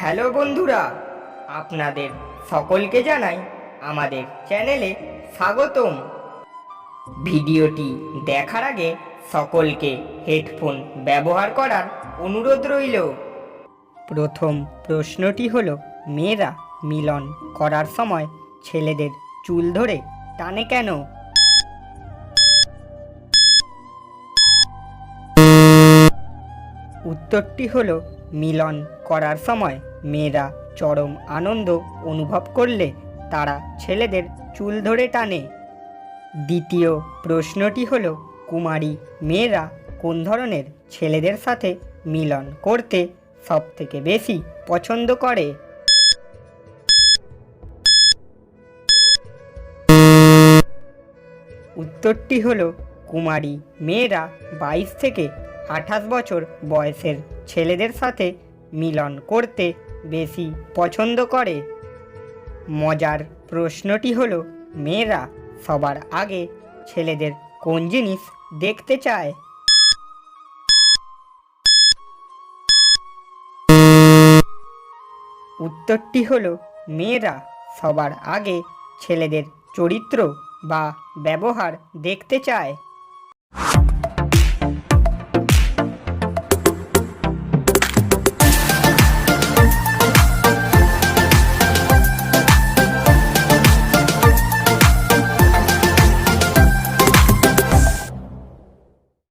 Hello বন্ধুরা, আপনাদের সকলকে জানাই আমাদের চ্যানেলে স্বাগতম। ভিডিওটি দেখার আগে সকলকে হেডফোন ব্যবহার করার অনুরোধ রইল। প্রথম প্রশ্নটি হলো, মেয়েরা মিলন করার সময় ছেলেদের চুল ধরে টানে কেন? উত্তরটি হলো, মিলন করার সময় মেয়েরা চরম আনন্দ অনুভব করলে তারা ছেলেদের চুল ধরে টানে। দ্বিতীয় প্রশ্নটি হলো, কুমারী মেয়েরা কোন ধরনের ছেলেদের সাথে মিলন করতে সবথেকে বেশি পছন্দ করে? উত্তরটি হলো, কুমারী মেয়েরা 22 থেকে 28 বছর বয়সের ছেলেদের সাথে মিলন করতে বেশি পছন্দ করে। মজার প্রশ্নটি হলো, মেয়েরা সবার আগে ছেলেদের কোন জিনিস দেখতে চায়? উত্তরটি হলো, মেয়েরা সবার আগে ছেলেদের চরিত্র বা ব্যবহার দেখতে চায়।